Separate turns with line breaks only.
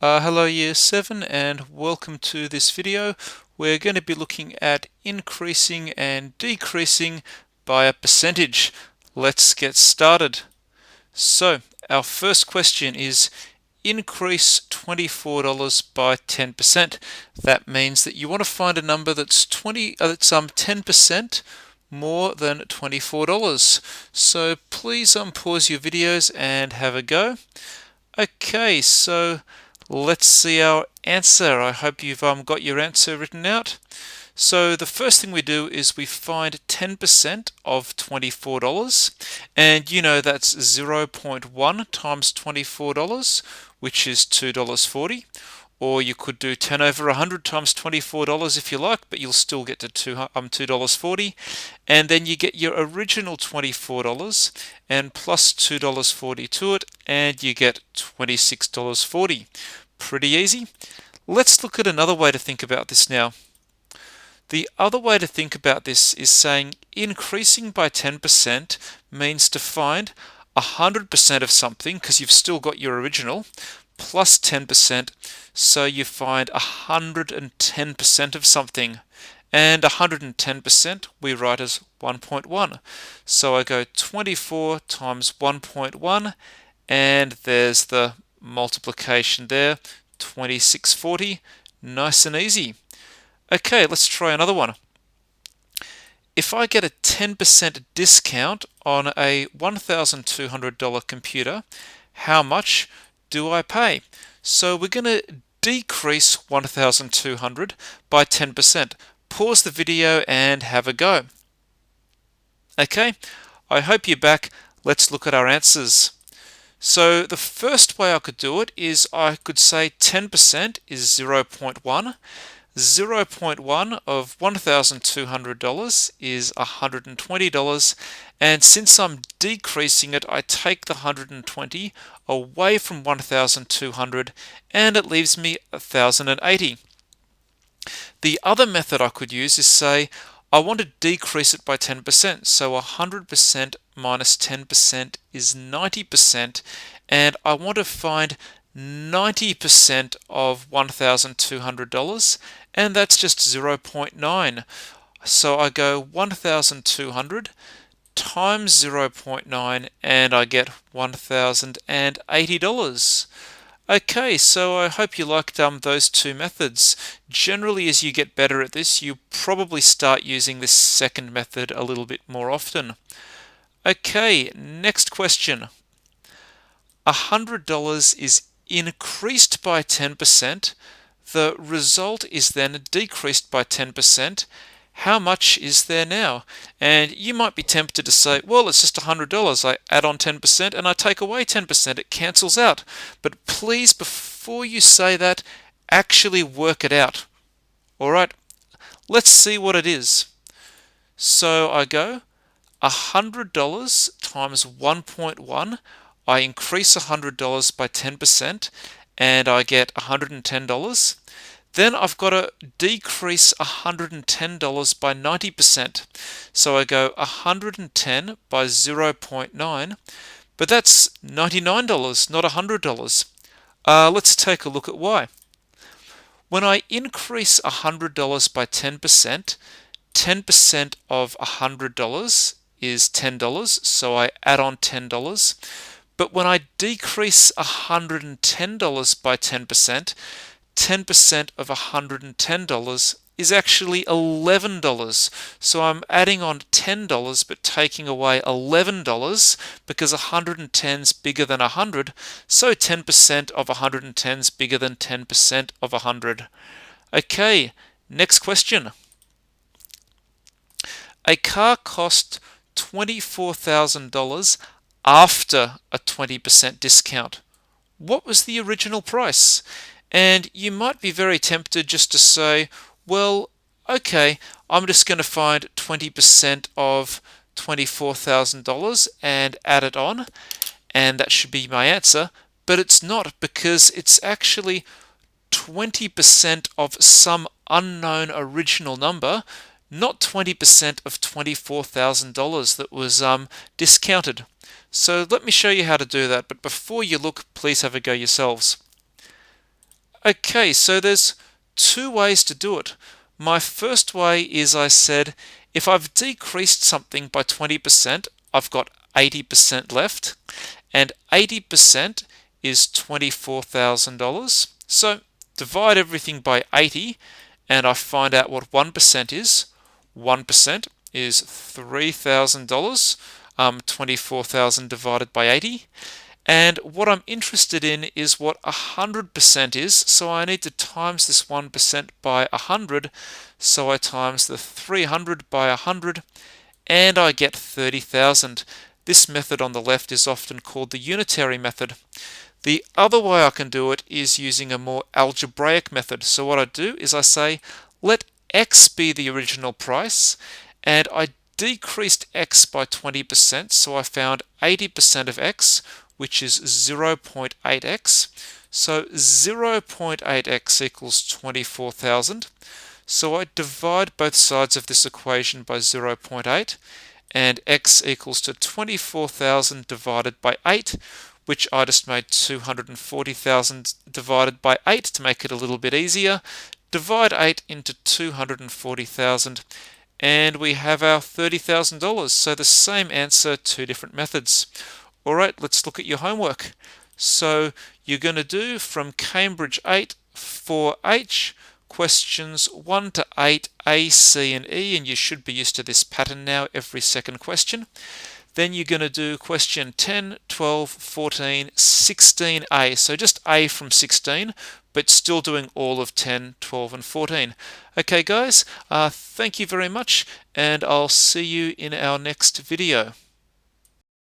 Hello Year 7 and welcome to this video. We're going to be looking at increasing and decreasing by a percentage. Let's get started. So our first question is increase $24 by 10%. That means that you want to find a number that's 10% more than $24. So please pause your videos and have a go. Okay, so let's see our answer. I hope you've got your answer written out. So the first thing we do is we find 10% of $24, and you know that's 0.1 times $24, which is $2.40. Or you could do 10 over 100 times $24 if you like, but you'll still get to $2.40. And then you get your original $24 and plus $2.40 to it, and you get $26.40. Pretty easy. Let's look at another way to think about this now. The other way to think about this is saying increasing by 10% means to find 100% of something, because you've still got your original, plus 10%, so you find 110% of something. And 110% we write as 1.1. So I go 24 times 1.1, and there's the multiplication there, 2640. Nice and easy. Okay, let's try another one. If I get a 10% discount on a $1,200 computer, how much do I pay? So we're going to decrease 1,200 by 10%. Pause the video and have a go. Okay, I hope you're back. Let's look at our answers. So the first way I could do it is I could say 10% is 0.1. 0.1 of $1,200 is $120, and since I'm decreasing it, I take the 120 away from 1,200 and it leaves me 1,080. The other method I could use is say I want to decrease it by 10%, so 100% minus 10% is 90%, and I want to find 90% of $1,200, and that's just 0.9. So I go 1,200 times 0.9 and I get $1,080. Okay, so I hope you liked those two methods. Generally, as you get better at this, you probably start using this second method a little bit more often. Okay, next question. $100 is increased by 10%. The result is then decreased by 10%. How much is there now? And you might be tempted to say, well, it's just $100. I add on 10% and I take away 10%. It cancels out. But please, before you say that, actually work it out. All right, let's see what it is. So I go $100 times 1.1. I increase $100 by 10% and I get $110. Then I've got to decrease $110 by 90%. So I go 110 by 0.9, but that's $99, not $100. Let's take a look at why. When I increase $100 by 10%, 10% of $100 is $10, so I add on $10. But when I decrease $110 by 10%, 10% of $110 is actually $11. So I'm adding on $10 but taking away $11 because 110 is bigger than 100. So 10% of 110 is bigger than 10% of 100. Okay, next question. A car cost $24,000 after a 20% discount. What was the original price? And you might be very tempted just to say, well, okay, I'm just going to find 20% of $24,000 and add it on, and that should be my answer. But it's not, because it's actually 20% of some unknown original number, not 20% of $24,000 that was discounted. So let me show you how to do that, but before you look, please have a go yourselves. Okay, so there's two ways to do it. My first way is I said, if I've decreased something by 20%, I've got 80% left, and 80% is $24,000. So divide everything by 80, and I find out what 1% is. 1% is $3,000, 24,000 divided by 80. And what I'm interested in is what 100% is, so I need to times this 1% by 100, so I times the 300 by 100, and I get 30,000. This method on the left is often called the unitary method. The other way I can do it is using a more algebraic method. So what I do is I say, let x be the original price, and I decreased x by 20%, so I found 80% of x, which is 0.8x. So 0.8x equals 24,000. So I divide both sides of this equation by 0.8, and x equals to 24,000 divided by 8, which I just made 240,000 divided by 8 to make it a little bit easier. Divide 8 into 240,000, and we have our $30,000. So the same answer, two different methods. All right, let's look at your homework. So you're going to do from Cambridge 8 4H, questions 1 to 8, A, C, and E, and you should be used to this pattern now every second question. Then you're going to do question 10, 12, 14, 16A. So just A from 16, but still doing all of 10, 12, and 14. Okay, guys, thank you very much, and I'll see you in our next video.